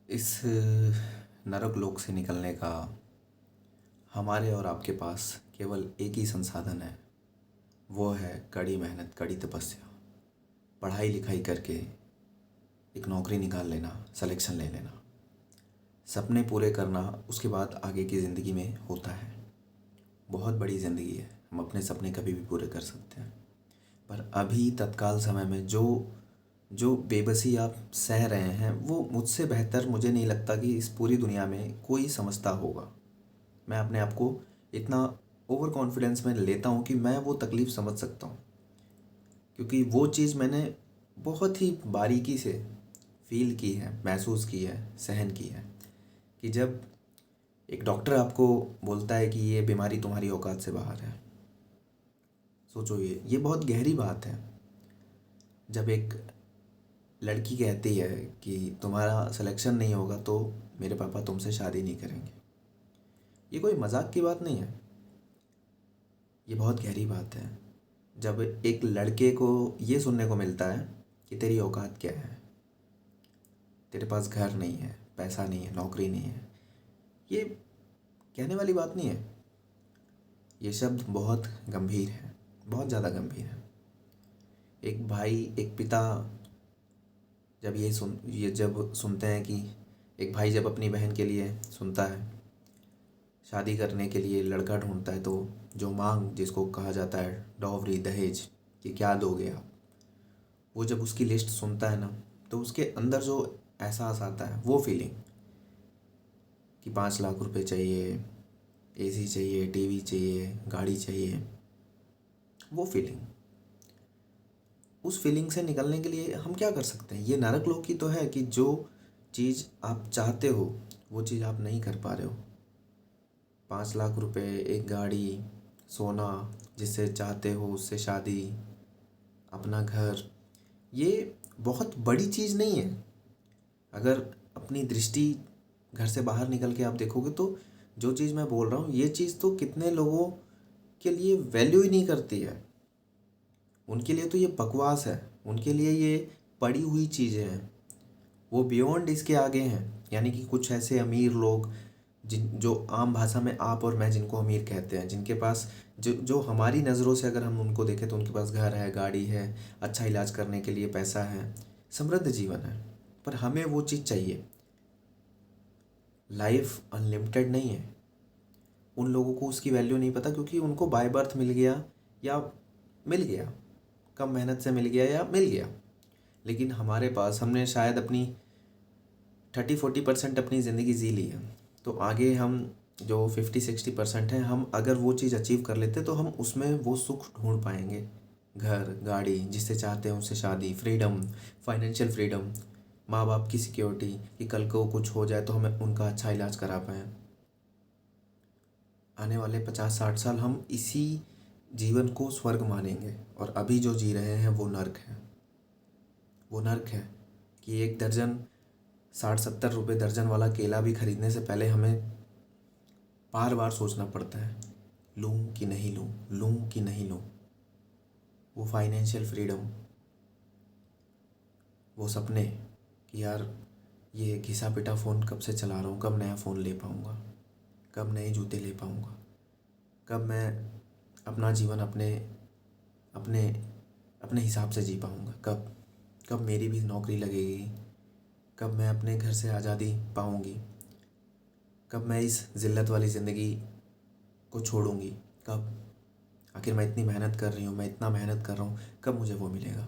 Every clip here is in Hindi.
इस नरक लोक से निकलने का हमारे और आपके पास केवल एक ही संसाधन है। वो है कड़ी मेहनत, कड़ी तपस्या। पढ़ाई लिखाई करके एक नौकरी निकाल लेना, सिलेक्शन ले लेना, सपने पूरे करना, उसके बाद आगे की ज़िंदगी में होता है। बहुत बड़ी ज़िंदगी है, हम अपने सपने कभी भी पूरे कर सकते हैं। पर अभी तत्काल समय में जो जो बेबसी आप सह रहे हैं, वो मुझसे बेहतर मुझे नहीं लगता कि इस पूरी दुनिया में कोई समझता होगा। मैं अपने आप को इतना ओवर कॉन्फिडेंस में लेता हूँ कि मैं वो तकलीफ़ समझ सकता हूँ, क्योंकि वो चीज़ मैंने बहुत ही बारीकी से फील की है, महसूस की है, सहन की है। कि जब एक डॉक्टर आपको बोलता है कि ये बीमारी तुम्हारी औकात से बाहर है, सोचो ये बहुत गहरी बात है। जब एक लड़की कहती है कि तुम्हारा सिलेक्शन नहीं होगा तो मेरे पापा तुमसे शादी नहीं करेंगे, ये कोई मजाक की बात नहीं है, ये बहुत गहरी बात है। जब एक लड़के को ये सुनने को मिलता है कि तेरी औकात क्या है, तेरे पास घर नहीं है, पैसा नहीं है, नौकरी नहीं है, ये कहने वाली बात नहीं है। ये शब्द बहुत गंभीर है, बहुत ज़्यादा गंभीर है। एक भाई, एक पिता जब ये जब सुनते हैं कि एक भाई जब अपनी बहन के लिए सुनता है, शादी करने के लिए लड़का ढूंढता है, तो जो मांग जिसको कहा जाता है डॉवरी, दहेज, कि क्या दोगे आप, वो जब उसकी लिस्ट सुनता है ना, तो उसके अंदर जो एहसास आता है, वो फीलिंग कि 5 लाख रुपए चाहिए, एसी चाहिए, टीवी चाहिए, गाड़ी चाहिए, वो फीलिंग, उस फीलिंग से निकलने के लिए हम क्या कर सकते हैं। ये नरक लोक की तो है कि जो चीज़ आप चाहते हो वो चीज़ आप नहीं कर पा रहे हो। 5 लाख रुपए, एक गाड़ी, सोना, जिससे चाहते हो उससे शादी, अपना घर, ये बहुत बड़ी चीज़ नहीं है। अगर अपनी दृष्टि घर से बाहर निकल के आप देखोगे तो जो चीज़ मैं बोल रहा हूँ, ये चीज़ तो कितने लोगों के लिए वैल्यू ही नहीं करती है। उनके लिए तो ये बकवास है, उनके लिए ये पड़ी हुई चीज़ें हैं, वो बियॉन्ड इसके आगे हैं। यानी कि कुछ ऐसे अमीर लोग जिन जो आम भाषा में आप और मैं जिनको अमीर कहते हैं, जिनके पास जो जो हमारी नज़रों से अगर हम उनको देखें तो उनके पास घर है, गाड़ी है, अच्छा इलाज करने के लिए पैसा है, समृद्ध जीवन है। पर हमें वो चीज़ चाहिए। लाइफ अनलिमिटेड नहीं है। उन लोगों को उसकी वैल्यू नहीं पता, क्योंकि उनको बाय बर्थ मिल गया, या मिल गया, कम मेहनत से मिल गया या मिल गया। लेकिन हमारे पास, हमने शायद अपनी 30-40% अपनी ज़िंदगी जी ली है, तो आगे हम जो 50-60% हैं, हम अगर वो चीज़ अचीव कर लेते तो हम उसमें वो सुख ढूंढ पाएंगे। घर, गाड़ी, जिससे चाहते हैं उससे शादी, फ्रीडम, फाइनेंशियल फ्रीडम, माँ बाप की सिक्योरिटी कि कल को कुछ हो जाए तो हमें उनका अच्छा इलाज करा पाएँ। आने वाले 50-60 साल हम इसी जीवन को स्वर्ग मानेंगे, और अभी जो जी रहे हैं वो नर्क है। वो नर्क है कि एक दर्जन 60-70 रुपये दर्जन वाला केला भी खरीदने से पहले हमें बार बार सोचना पड़ता है, लूँ कि नहीं लूँ, लूँ कि नहीं लूँ। वो फाइनेंशियल फ्रीडम, वो सपने कि यार ये घिसा पिटा फ़ोन कब से चला रहा हूँ, कब नया फ़ोन ले पाऊँगा, कब नए जूते ले पाऊँगा, कब मैं अपना जीवन अपने अपने अपने हिसाब से जी पाऊँगा, कब कब मेरी भी नौकरी लगेगी, कब मैं अपने घर से आज़ादी पाऊँगी, कब मैं इस ज़िल्लत वाली ज़िंदगी को छोड़ूंगी, कब, आखिर मैं इतनी मेहनत कर रही हूँ, मैं इतना मेहनत कर रहा हूँ, कब मुझे वो मिलेगा।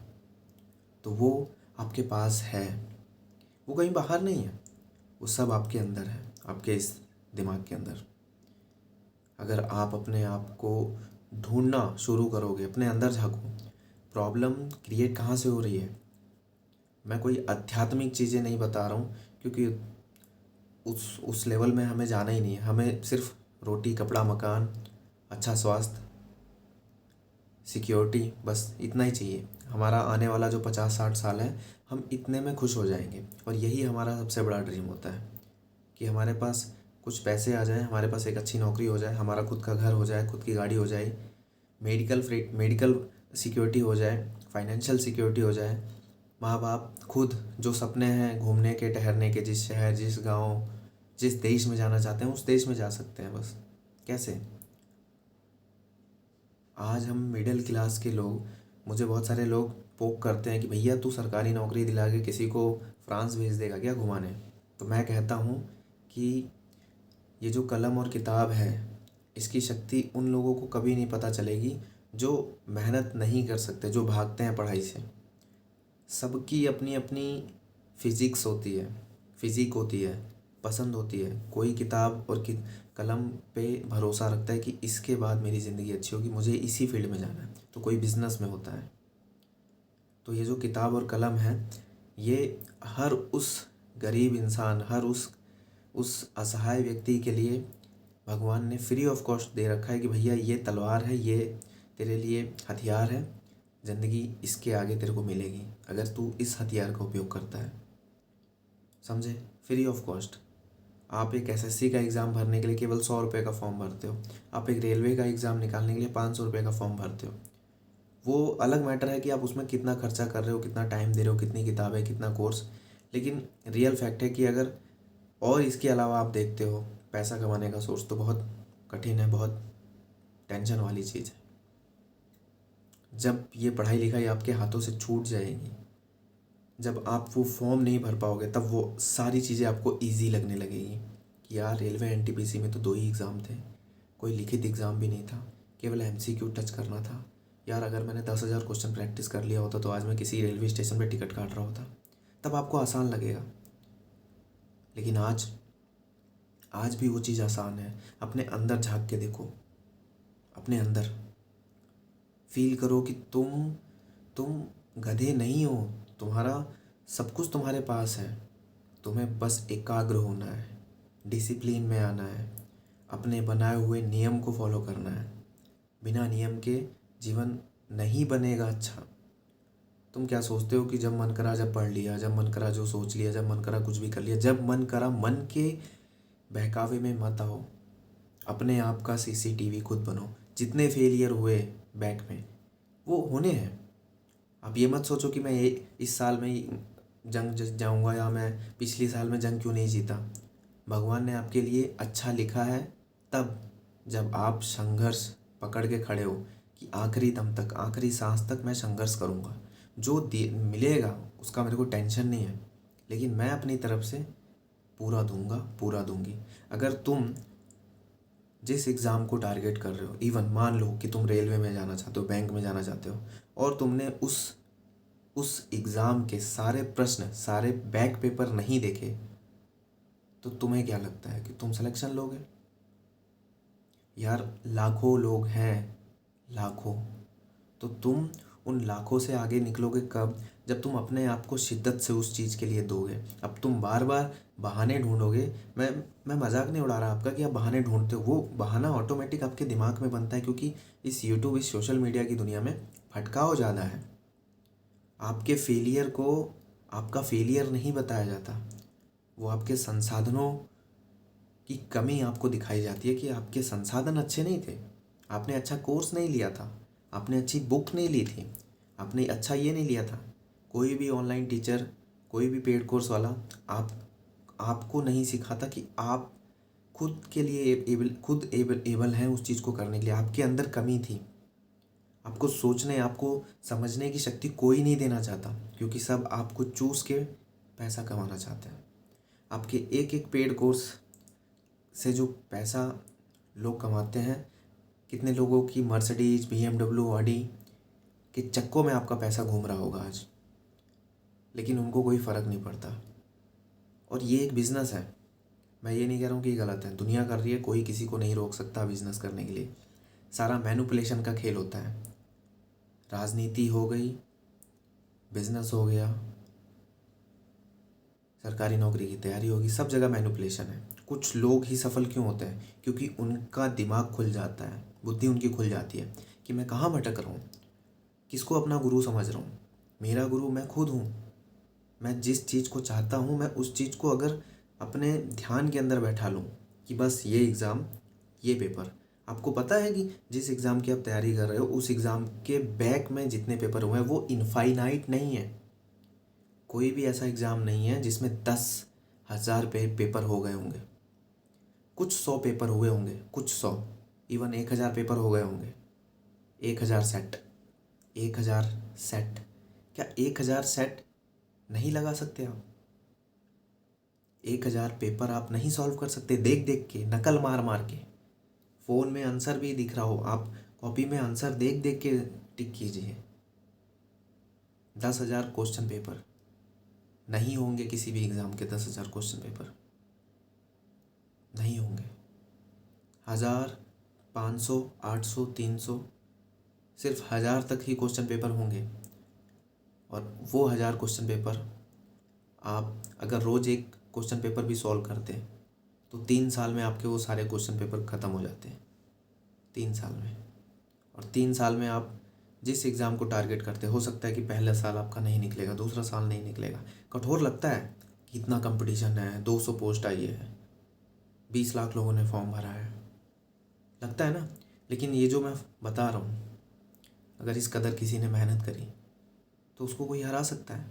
तो वो आपके पास है, वो कहीं बाहर नहीं है, वो सब आपके अंदर है, आपके इस दिमाग के अंदर। अगर आप अपने आप को ढूंढना शुरू करोगे, अपने अंदर झाँको, प्रॉब्लम क्रिएट कहाँ से हो रही है। मैं कोई आध्यात्मिक चीज़ें नहीं बता रहा हूँ, क्योंकि उस लेवल में हमें जाना ही नहीं है। हमें सिर्फ रोटी, कपड़ा, मकान, अच्छा स्वास्थ्य, सिक्योरिटी, बस इतना ही चाहिए। हमारा आने वाला जो 50-60 साल है, हम इतने में खुश हो जाएंगे। और यही हमारा सबसे बड़ा ड्रीम होता है कि हमारे पास कुछ पैसे आ जाएं, हमारे पास एक अच्छी नौकरी हो जाए, हमारा खुद का घर हो जाए, खुद की गाड़ी हो जाए, मेडिकल सिक्योरिटी हो जाए, फाइनेंशियल सिक्योरिटी हो जाए, माँ बाप खुद जो सपने हैं घूमने के, ठहरने के, जिस शहर, जिस गांव, जिस देश में जाना चाहते हैं उस देश में जा सकते हैं। बस कैसे? आज हम मिडिल क्लास के लोग, मुझे बहुत सारे लोग पोक करते हैं कि भैया तू सरकारी नौकरी दिला के किसी को फ्रांस भेज देगा क्या घुमाने? तो मैं कहता हूँ कि ये जो कलम और किताब है, इसकी शक्ति उन लोगों को कभी नहीं पता चलेगी जो मेहनत नहीं कर सकते, जो भागते हैं पढ़ाई से। सबकी अपनी अपनी फिजिक्स होती है, फिजिक होती है, पसंद होती है। कोई किताब और कलम पे भरोसा रखता है कि इसके बाद मेरी ज़िंदगी अच्छी होगी, मुझे इसी फील्ड में जाना है। तो कोई बिजनेस में होता है। तो ये जो किताब और कलम है, ये हर उस गरीब इंसान, हर उस असहाय व्यक्ति के लिए भगवान ने फ्री ऑफ कॉस्ट दे रखा है कि भैया ये तलवार है, ये तेरे लिए हथियार है, ज़िंदगी इसके आगे तेरे को मिलेगी अगर तू इस हथियार का उपयोग करता है। समझे? Free of cost. आप एक एसएससी का एग्ज़ाम भरने के लिए केवल 100 रुपये का फॉर्म भरते हो। आप एक रेलवे का एग्ज़ाम निकालने के लिए 500 रुपये का फॉर्म भरते हो। वो अलग मैटर है कि आप उसमें कितना खर्चा कर रहे हो, कितना टाइम दे रहे हो, कितनी किताबें, कितना कोर्स। लेकिन रियल फैक्ट है कि अगर और इसके अलावा आप देखते हो, पैसा कमाने का सोर्स तो बहुत कठिन है, बहुत टेंशन वाली चीज़ है। जब ये पढ़ाई लिखाई आपके हाथों से छूट जाएगी, जब आप वो फॉर्म नहीं भर पाओगे, तब वो सारी चीज़ें आपको ईजी लगने लगेगी कि यार रेलवे एनटीपीसी में तो 2 ही एग्ज़ाम थे, कोई लिखित एग्ज़ाम भी नहीं था, केवल एमसीक्यू टच करना था। यार अगर मैंने 10,000 क्वेश्चन प्रैक्टिस कर लिया होता तो आज मैं किसी रेलवे स्टेशन पे टिकट काट रहा होता। तब आपको आसान लगेगा। लेकिन आज आज भी वो चीज़ आसान है। अपने अंदर झांक के देखो, अपने अंदर फील करो कि तुम गधे नहीं हो। तुम्हारा सब कुछ तुम्हारे पास है। तुम्हें बस एकाग्र होना है, डिसिप्लिन में आना है, अपने बनाए हुए नियम को फॉलो करना है। बिना नियम के जीवन नहीं बनेगा अच्छा। तुम क्या सोचते हो कि जब मन करा जब पढ़ लिया, जब मन करा जो सोच लिया, जब मन करा कुछ भी कर लिया, जब मन करा, मन के बहकावे में मत आओ। अपने आप का सीसीटीवी खुद बनो। जितने फेलियर हुए बैक में, वो होने हैं। आप ये मत सोचो कि मैं इस साल में ही जंग जीत जाऊंगा, या मैं पिछले साल में जंग क्यों नहीं जीता। भगवान ने आपके लिए अच्छा लिखा है तब जब आप संघर्ष पकड़ के खड़े हो कि आखिरी दम तक, आखिरी सांस तक मैं संघर्ष करूंगा। जो मिलेगा उसका मेरे को टेंशन नहीं है, लेकिन मैं अपनी तरफ से पूरा दूंगा, पूरा दूंगी। अगर तुम जिस एग्ज़ाम को टारगेट कर रहे हो, इवन मान लो कि तुम रेलवे में जाना चाहते हो, बैंक में जाना चाहते हो, और तुमने उस एग्ज़ाम के सारे प्रश्न, सारे बैक पेपर नहीं देखे, तो तुम्हें क्या लगता है कि तुम सिलेक्शन लोगे? यार लाखों लोग हैं, लाखों। तो तुम उन लाखों से आगे निकलोगे कब? जब तुम अपने आप को शिद्दत से उस चीज़ के लिए दोगे। अब तुम बार बार बहाने ढूंढोगे। मैं मजाक नहीं उड़ा रहा आपका कि आप बहाने ढूंढते हो। वो बहाना ऑटोमेटिक आपके दिमाग में बनता है, क्योंकि इस यूट्यूब, इस सोशल मीडिया की दुनिया में भटकाव ज़्यादा है। आपके फेलियर को आपका फेलियर नहीं बताया जाता, वो आपके संसाधनों की कमी आपको दिखाई जाती है कि आपके संसाधन अच्छे नहीं थे, आपने अच्छा कोर्स नहीं लिया था, आपने अच्छी बुक नहीं ली थी, आपने अच्छा ये नहीं लिया था। कोई भी ऑनलाइन टीचर, कोई भी पेड कोर्स वाला आपको नहीं सिखाता कि आप खुद के लिए एबल हैं उस चीज़ को करने के लिए। आपके अंदर कमी थी। आपको सोचने, आपको समझने की शक्ति कोई नहीं देना चाहता, क्योंकि सब आपको चूस के पैसा कमाना चाहते हैं। आपके एक एक पेड कोर्स से जो पैसा लोग कमाते हैं, कितने लोगों की मर्सिडीज, BMW, ऑडी के चक्कों में आपका पैसा घूम रहा होगा आज, लेकिन उनको कोई फ़र्क नहीं पड़ता। और ये एक बिज़नेस है। मैं ये नहीं कह रहा हूँ कि ये गलत है, दुनिया कर रही है, कोई किसी को नहीं रोक सकता बिज़नेस करने के लिए। सारा मैनिपुलेशन का खेल होता है। राजनीति हो गई, बिज़नेस हो गया, सरकारी नौकरी की तैयारी होगी, सब जगह मैनिपुलेशन है। कुछ लोग ही सफल क्यों होते हैं? क्योंकि उनका दिमाग खुल जाता है, बुद्धि उनकी खुल जाती है कि मैं कहाँ भटक रहा हूँ, किसको अपना गुरु समझ रहा हूँ। मेरा गुरु मैं खुद हूँ। मैं जिस चीज़ को चाहता हूँ, मैं उस चीज़ को अगर अपने ध्यान के अंदर बैठा लूँ कि बस ये एग्ज़ाम, ये पेपर। आपको पता है कि जिस एग्ज़ाम की आप तैयारी कर रहे हो, उस एग्ज़ाम के बैक में जितने पेपर हुए हैं वो इनफाइनाइट नहीं है। कोई भी ऐसा एग्ज़ाम नहीं है जिसमें 10,000 पेपर हो गए होंगे। कुछ 100 पेपर हुए होंगे, कुछ 100, इवन 1,000 पेपर हो गए होंगे। 1,000 सेट, 1,000 सेट, क्या 1,000 सेट नहीं लगा सकते आप? 1,000 पेपर आप नहीं सॉल्व कर सकते देख देख के, नकल मार मार के? फ़ोन में आंसर भी दिख रहा हो, आप कॉपी में आंसर देख देख के टिक कीजिए। 10,000 क्वेश्चन पेपर नहीं होंगे किसी भी एग्ज़ाम के। 10,000 क्वेश्चन पेपर नहीं होंगे। 1,000, 500, 800, 300, सिर्फ 1,000 तक ही क्वेश्चन पेपर होंगे। और वो 1,000 क्वेश्चन पेपर आप अगर रोज़ एक क्वेश्चन पेपर भी सॉल्व करते तो 3 साल में आपके वो सारे क्वेश्चन पेपर ख़त्म हो जाते हैं। 3 साल में। और 3 साल में आप जिस एग्ज़ाम को टारगेट करते, हो सकता है कि पहला साल आपका नहीं निकलेगा, दूसरा साल नहीं निकलेगा। कठोर लगता है कि इतना कंपटीशन है, 200 पोस्ट आई है, 20 लाख लोगों ने फॉर्म भरा है, लगता है ना। लेकिन ये जो मैं बता रहा हूँ, अगर इस कदर किसी ने मेहनत करी तो उसको कोई हरा सकता है?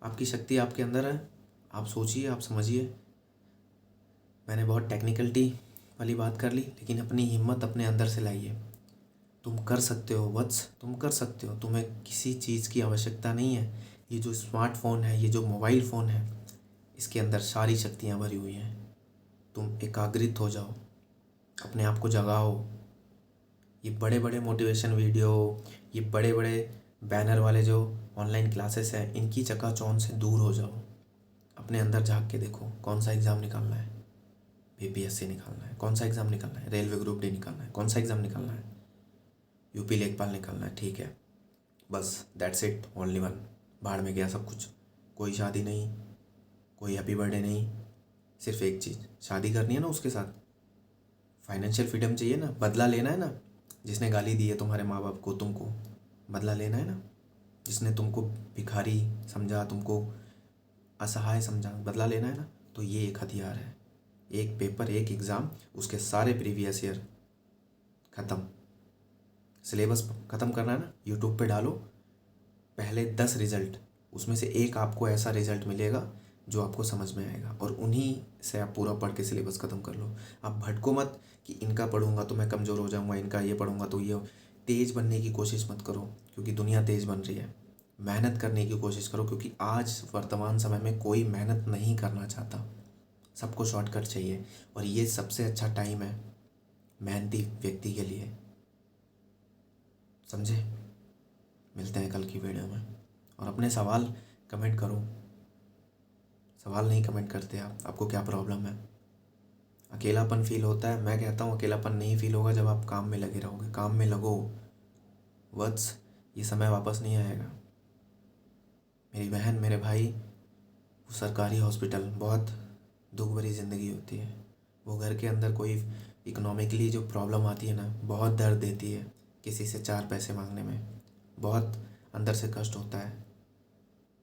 आपकी शक्ति आपके अंदर है। आप सोचिए, आप समझिए। मैंने बहुत टेक्निकलिटी वाली बात कर ली, लेकिन अपनी हिम्मत अपने अंदर से लाइए। तुम कर सकते हो वत्स, तुम कर सकते हो। तुम्हें किसी चीज़ की आवश्यकता नहीं है। ये जो स्मार्टफोन है, ये जो मोबाइल फ़ोन है, इसके अंदर सारी शक्तियाँ भरी हुई हैं। तुम एकाग्रित हो जाओ, अपने आप को जगाओ। ये बड़े बड़े मोटिवेशन वीडियो, ये बड़े बड़े बैनर वाले जो ऑनलाइन क्लासेस हैं, इनकी चकाचौंध से दूर हो जाओ। अपने अंदर झाँक के देखो, कौन सा एग्ज़ाम निकालना है? बीपीएससी निकालना है? कौन सा एग्ज़ाम निकालना है? रेलवे ग्रुप डी निकालना है? कौन सा एग्ज़ाम निकालना है? यूपी लेखपाल निकालना है? ठीक है, बस दैट्स इट, ओनली वन। भाड़ में गया सब कुछ। कोई शादी नहीं, कोई हैप्पी बर्थडे नहीं। सिर्फ एक चीज़, शादी करनी है ना, उसके साथ फाइनेंशियल फ्रीडम चाहिए ना, बदला लेना है ना। जिसने गाली दी है तुम्हारे माँ बाप को, तुमको बदला लेना है ना। जिसने तुमको भिखारी समझा, तुमको असहाय समझा, बदला लेना है ना। तो ये एक हथियार है। एक पेपर, एक एग्ज़ाम, उसके सारे प्रीवियस ईयर ख़त्म। सिलेबस ख़त्म करना है ना, यूट्यूब पे डालो पहले 10 रिज़ल्ट, उसमें से एक आपको ऐसा रिज़ल्ट मिलेगा जो आपको समझ में आएगा, और उन्हीं से आप पूरा पढ़ के सिलेबस ख़त्म कर लो। आप भटको मत कि इनका पढ़ूंगा तो मैं कमज़ोर हो जाऊंगा, इनका ये पढ़ूंगा तो ये। तेज़ बनने की कोशिश मत करो, क्योंकि दुनिया तेज़ बन रही है। मेहनत करने की कोशिश करो, क्योंकि आज वर्तमान समय में कोई मेहनत नहीं करना चाहता। सबको शॉर्टकट चाहिए, और ये सबसे अच्छा टाइम है मेहनती व्यक्ति के लिए। समझे? मिलते हैं कल की वीडियो में। और अपने सवाल कमेंट करो। सवाल नहीं कमेंट करते आप, आपको क्या प्रॉब्लम है? अकेलापन फील होता है? मैं कहता हूँ अकेलापन नहीं फील होगा जब आप काम में लगे रहोगे। काम में लगो वत्स, ये समय वापस नहीं आएगा। मेरी बहन, मेरे भाई, वो सरकारी हॉस्पिटल, बहुत दुख भरी ज़िंदगी होती है। वो घर के अंदर कोई इकोनॉमिकली जो प्रॉब्लम आती है ना, बहुत दर्द देती है। किसी से 4 पैसे मांगने में बहुत अंदर से कष्ट होता है।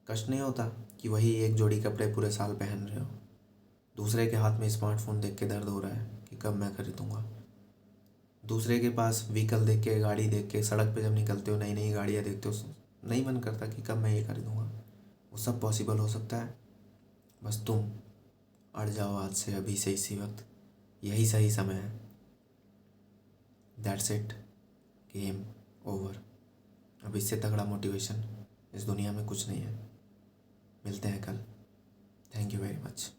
कष्ट नहीं होता कि वही एक जोड़ी कपड़े पूरे साल पहन रहे हो, दूसरे के हाथ में स्मार्टफोन देख के दर्द हो रहा है कि कब मैं खरीदूँगा। दूसरे के पास व्हीकल देख के, गाड़ी देख के, सड़क पे जब निकलते हो नई नई गाड़ियाँ देखते हो, नहीं मन करता कि कब मैं ये खरीदूँगा। वो सब पॉसिबल हो सकता है, बस तुम अड़ जाओ आज से, अभी से, इसी वक्त। यही सही समय है। That's it, game over. अब इससे तगड़ा मोटिवेशन इस दुनिया में कुछ नहीं है। मिलते हैं कल। Thank you very much.